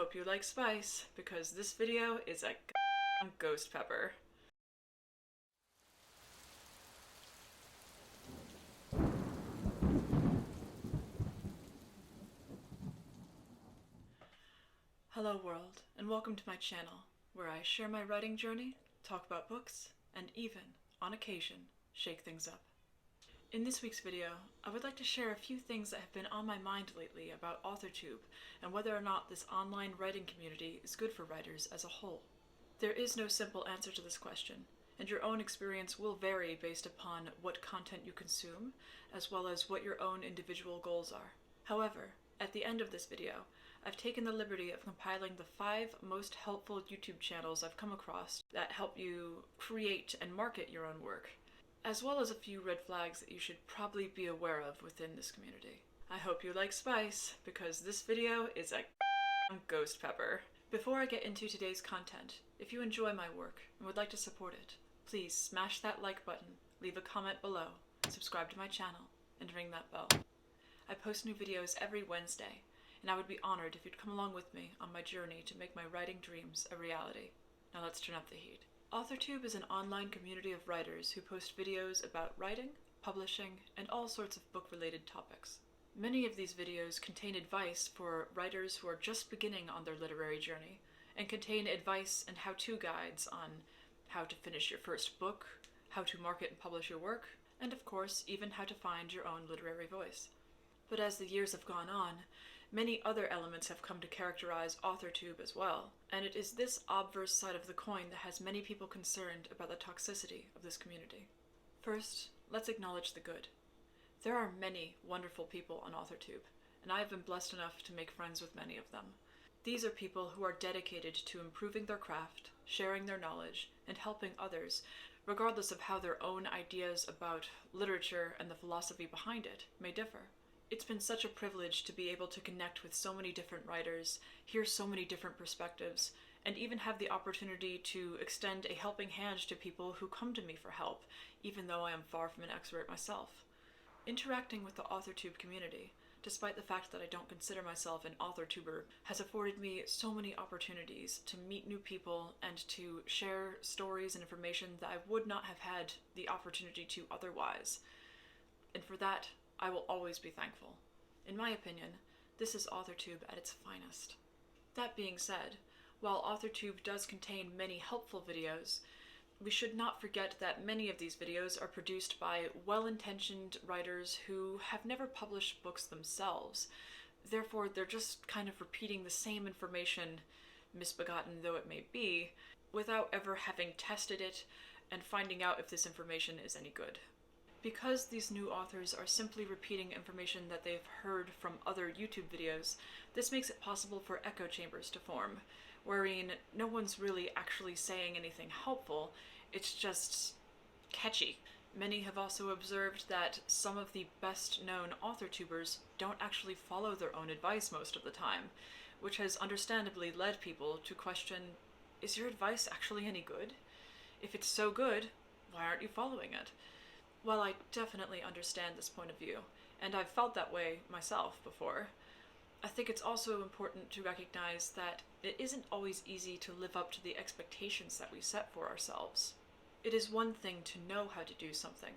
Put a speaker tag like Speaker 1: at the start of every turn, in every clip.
Speaker 1: hope you like spice, because this video is a ghost pepper. Hello world, and welcome to my channel, where I share my writing journey, talk about books, and even, on occasion, shake things up. In this week's video, I would like to share a few things that have been on my mind lately about Authortube and whether or not this online writing community is good for writers as a whole. There is no simple answer to this question, and your own experience will vary based upon what content you consume, as well as what your own individual goals are. However, at the end of this video, I've taken the liberty of compiling the 5 most helpful YouTube channels I've come across that help you create and market your own work, as well as a few red flags that you should probably be aware of within this community. I hope you like spice, because this video is a ghost pepper. Before I get into today's content, if you enjoy my work and would like to support it, please smash that like button, leave a comment below, subscribe to my channel, and ring that bell. I post new videos every Wednesday, and I would be honored if you'd come along with me on my journey to make my writing dreams a reality. Now let's turn up the heat. Authortube is an online community of writers who post videos about writing, publishing, and all sorts of book-related topics. Many of these videos contain advice for writers who are just beginning on their literary journey, and contain advice and how-to guides on how to finish your first book, how to market and publish your work, and of course, even how to find your own literary voice. But as the years have gone on, many other elements have come to characterize Authortube as well, and it is this obverse side of the coin that has many people concerned about the toxicity of this community. First, let's acknowledge the good. There are many wonderful people on Authortube, and I have been blessed enough to make friends with many of them. These are people who are dedicated to improving their craft, sharing their knowledge, and helping others, regardless of how their own ideas about literature and the philosophy behind it may differ. It's been such a privilege to be able to connect with so many different writers, hear so many different perspectives, and even have the opportunity to extend a helping hand to people who come to me for help, even though I am far from an expert myself. Interacting with the Authortube community, despite the fact that I don't consider myself an Authortuber, has afforded me so many opportunities to meet new people and to share stories and information that I would not have had the opportunity to otherwise. And for that, I will always be thankful. In my opinion, this is Authortube at its finest. That being said, while Authortube does contain many helpful videos, we should not forget that many of these videos are produced by well-intentioned writers who have never published books themselves. Therefore, they're just kind of repeating the same information, misbegotten though it may be, without ever having tested it and finding out if this information is any good. Because these new authors are simply repeating information that they've heard from other YouTube videos, this makes it possible for echo chambers to form, wherein no one's really actually saying anything helpful, it's just catchy. Many have also observed that some of the best-known Authortubers don't actually follow their own advice most of the time, which has understandably led people to question, is your advice actually any good? If it's so good, why aren't you following it? While I definitely understand this point of view, and I've felt that way myself before, I think it's also important to recognize that it isn't always easy to live up to the expectations that we set for ourselves. It is one thing to know how to do something,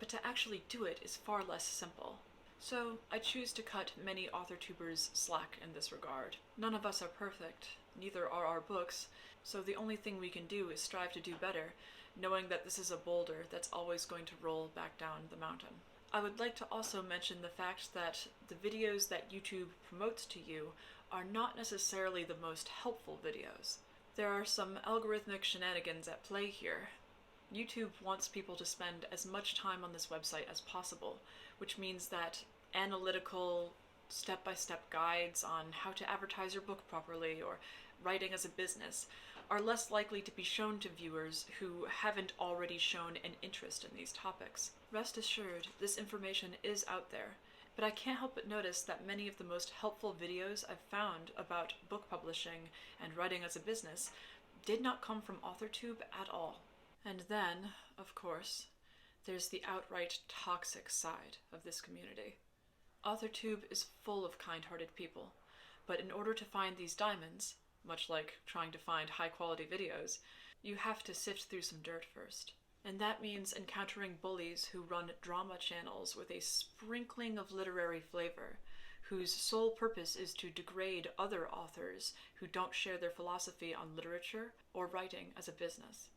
Speaker 1: but to actually do it is far less simple. So I choose to cut many Authortubers slack in this regard. None of us are perfect, neither are our books, so the only thing we can do is strive to do better, knowing that this is a boulder that's always going to roll back down the mountain. I would like to also mention the fact that the videos that YouTube promotes to you are not necessarily the most helpful videos. There are some algorithmic shenanigans at play here. YouTube wants people to spend as much time on this website as possible, which means that analytical, step-by-step guides on how to advertise your book properly or writing as a business are less likely to be shown to viewers who haven't already shown an interest in these topics. Rest assured, this information is out there, but I can't help but notice that many of the most helpful videos I've found about book publishing and writing as a business did not come from Authortube at all. And then, of course, there's the outright toxic side of this community. Authortube is full of kind-hearted people, But in order to find these diamonds, much like trying to find high-quality videos, you have to sift through some dirt first. And that means encountering bullies who run drama channels with a sprinkling of literary flavor, whose sole purpose is to degrade other authors who don't share their philosophy on literature or writing as a business.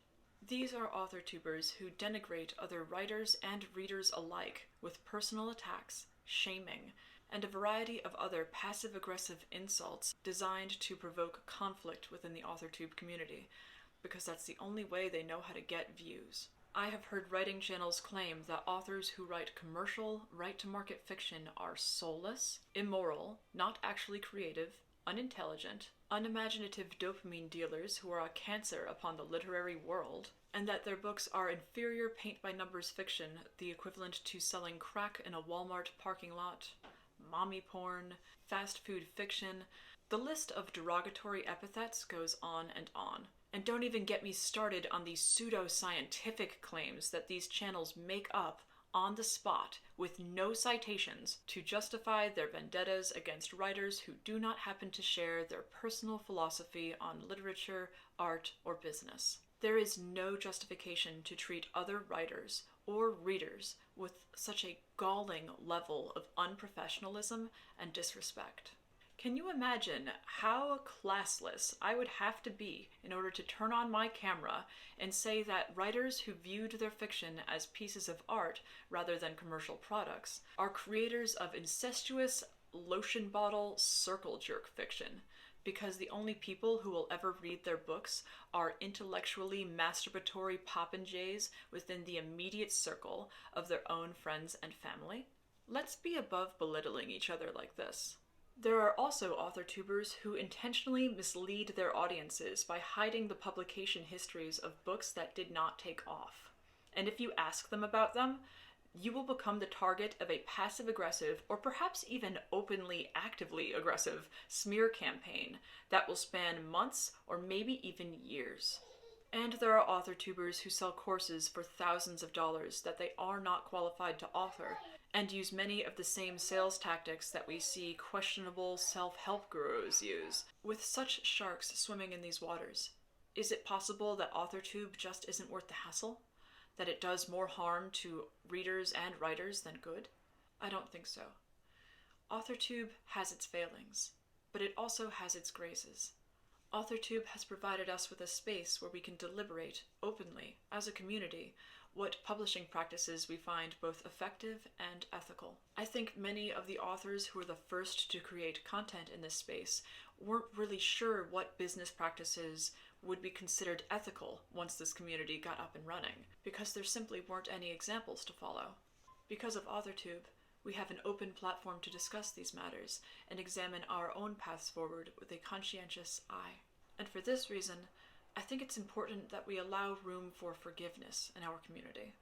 Speaker 1: These are authortubers who denigrate other writers and readers alike with personal attacks, shaming, and a variety of other passive-aggressive insults designed to provoke conflict within the Authortube community, because that's the only way they know how to get views. I have heard writing channels claim that authors who write commercial, right-to-market fiction are soulless, immoral, not actually creative, unintelligent, unimaginative dopamine dealers who are a cancer upon the literary world, and that their books are inferior paint-by-numbers fiction, the equivalent to selling crack in a Walmart parking lot, mommy porn, fast food fiction. The list of derogatory epithets goes on and on. And don't even get me started on the pseudo-scientific claims that these channels make up on the spot with no citations to justify their vendettas against writers who do not happen to share their personal philosophy on literature, art, or business. There is no justification to treat other writers or readers with such a galling level of unprofessionalism and disrespect. Can you imagine how classless I would have to be in order to turn on my camera and say that writers who viewed their fiction as pieces of art rather than commercial products are creators of incestuous lotion bottle circle jerk fiction, because the only people who will ever read their books are intellectually masturbatory popinjays within the immediate circle of their own friends and family? Let's be above belittling each other like this. There are also authortubers who intentionally mislead their audiences by hiding the publication histories of books that did not take off. And if you ask them about them, you will become the target of a passive-aggressive, or perhaps even openly actively aggressive, smear campaign that will span months or maybe even years. And there are authortubers who sell courses for thousands of dollars that they are not qualified to author, and use many of the same sales tactics that we see questionable self-help gurus use. With such sharks swimming in these waters, is it possible that Authortube just isn't worth the hassle? That it does more harm to readers and writers than good? I don't think so. Authortube has its failings, but it also has its graces. Authortube has provided us with a space where we can deliberate openly, as a community, what publishing practices we find both effective and ethical. I think many of the authors who were the first to create content in this space weren't really sure what business practices would be considered ethical once this community got up and running, because there simply weren't any examples to follow. Because of Authortube, we have an open platform to discuss these matters and examine our own paths forward with a conscientious eye. And for this reason, I think it's important that we allow room for forgiveness in our community.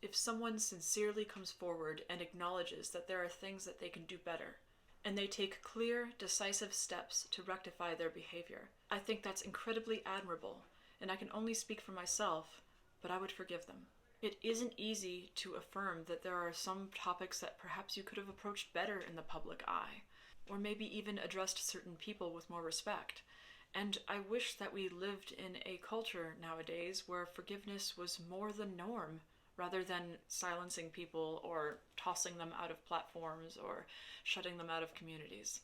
Speaker 1: If someone sincerely comes forward and acknowledges that there are things that they can do better, and they take clear, decisive steps to rectify their behavior, I think that's incredibly admirable, and I can only speak for myself, but I would forgive them. It isn't easy to affirm that there are some topics that perhaps you could have approached better in the public eye, or maybe even addressed certain people with more respect. And I wish that we lived in a culture nowadays where forgiveness was more the norm, rather than silencing people or tossing them out of platforms or shutting them out of communities.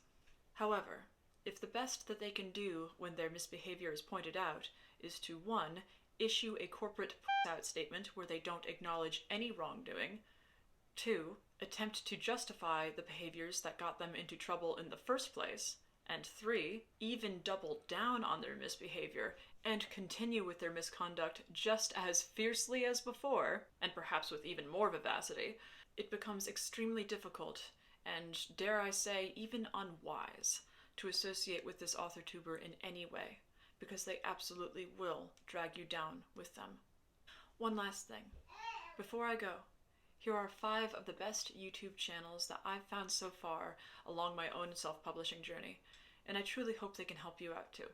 Speaker 1: However, if the best that they can do when their misbehavior is pointed out is to 1. Issue a corporate out statement where they don't acknowledge any wrongdoing, 2. Attempt to justify the behaviors that got them into trouble in the first place, and 3. Even double down on their misbehavior and continue with their misconduct just as fiercely as before, and perhaps with even more vivacity, it becomes extremely difficult and, dare I say, even unwise to associate with this authortuber in any way, because they absolutely will drag you down with them. One last thing. Before I go, here are 5 of the best YouTube channels that I've found so far along my own self-publishing journey, and I truly hope they can help you out too.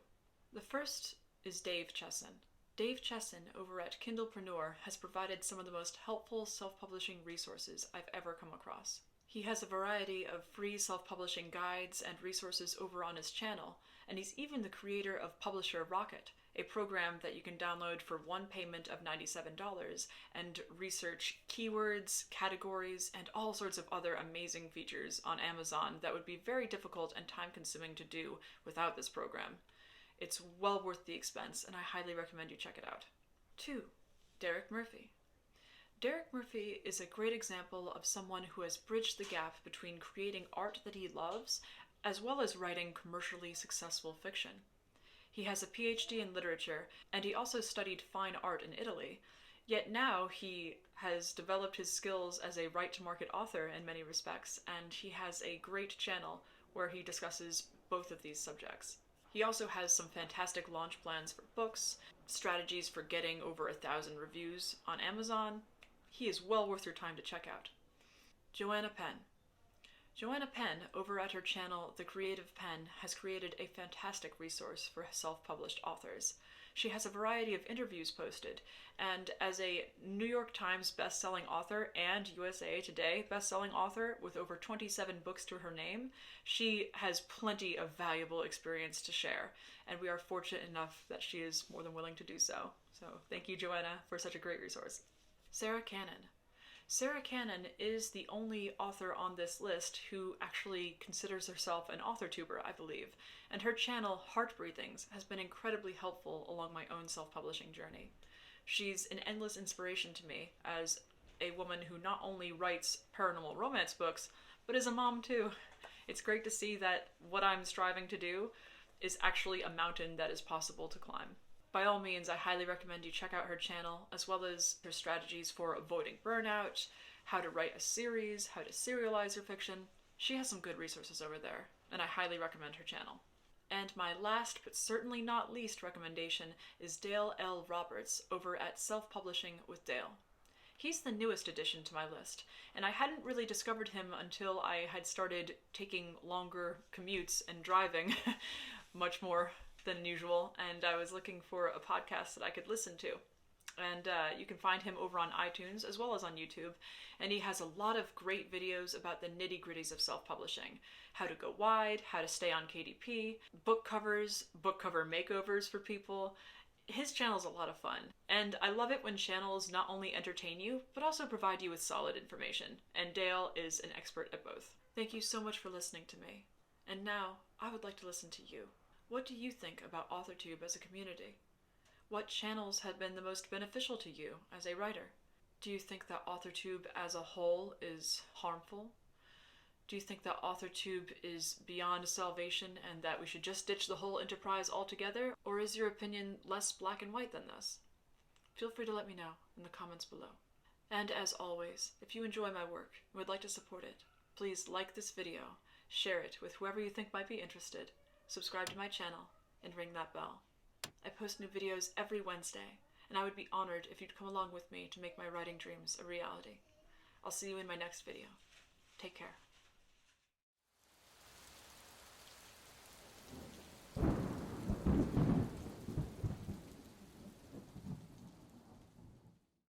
Speaker 1: The first is Dave Chesson. Dave Chesson over at Kindlepreneur has provided some of the most helpful self-publishing resources I've ever come across. He has a variety of free self-publishing guides and resources over on his channel, and he's even the creator of Publisher Rocket, a program that you can download for one payment of $97 and research keywords, categories, and all sorts of other amazing features on Amazon that would be very difficult and time-consuming to do without this program. It's well worth the expense, and I highly recommend you check it out. 2. Derek Murphy. Derek Murphy is a great example of someone who has bridged the gap between creating art that he loves as well as writing commercially successful fiction. He has a PhD in literature, and he also studied fine art in Italy, yet now he has developed his skills as a right-to-market author in many respects, and he has a great channel where he discusses both of these subjects. He also has some fantastic launch plans for books, strategies for getting over 1,000 reviews on Amazon. He is well worth your time to check out. Joanna Penn. Joanna Penn, over at her channel The Creative Pen, has created a fantastic resource for self-published authors. She has a variety of interviews posted, and as a New York Times best-selling author and USA Today best-selling author with over 27 books to her name, she has plenty of valuable experience to share, and we are fortunate enough that she is more than willing to do so. So thank you, Joanna, for such a great resource. Sarah Cannon. Sarah Cannon is the only author on this list who actually considers herself an authortuber, I believe, and her channel, Heartbreathings, has been incredibly helpful along my own self-publishing journey. She's an endless inspiration to me as a woman who not only writes paranormal romance books, but is a mom too. It's great to see that what I'm striving to do is actually a mountain that is possible to climb. By all means, I highly recommend you check out her channel, as well as her strategies for avoiding burnout, how to write a series, how to serialize your fiction. She has some good resources over there, and I highly recommend her channel. And my last, but certainly not least recommendation is Dale L. Roberts over at Self-Publishing with Dale. He's the newest addition to my list, and I hadn't really discovered him until I had started taking longer commutes and driving much more than usual, and I was looking for a podcast that I could listen to. And you can find him over on iTunes as well as on YouTube, and he has a lot of great videos about the nitty-gritties of self-publishing. How to go wide, how to stay on KDP, book covers, book cover makeovers for people. His channel's a lot of fun, and I love it when channels not only entertain you, but also provide you with solid information, and Dale is an expert at both. Thank you so much for listening to me. And now, I would like to listen to you. What do you think about Authortube as a community? What channels have been the most beneficial to you as a writer? Do you think that Authortube as a whole is harmful? Do you think that Authortube is beyond salvation and that we should just ditch the whole enterprise altogether? Or is your opinion less black and white than this? Feel free to let me know in the comments below. And as always, if you enjoy my work and would like to support it, please like this video, share it with whoever you think might be interested, subscribe to my channel, and ring that bell. I post new videos every Wednesday, and I would be honored if you'd come along with me to make my writing dreams a reality. I'll see you in my next video. Take care.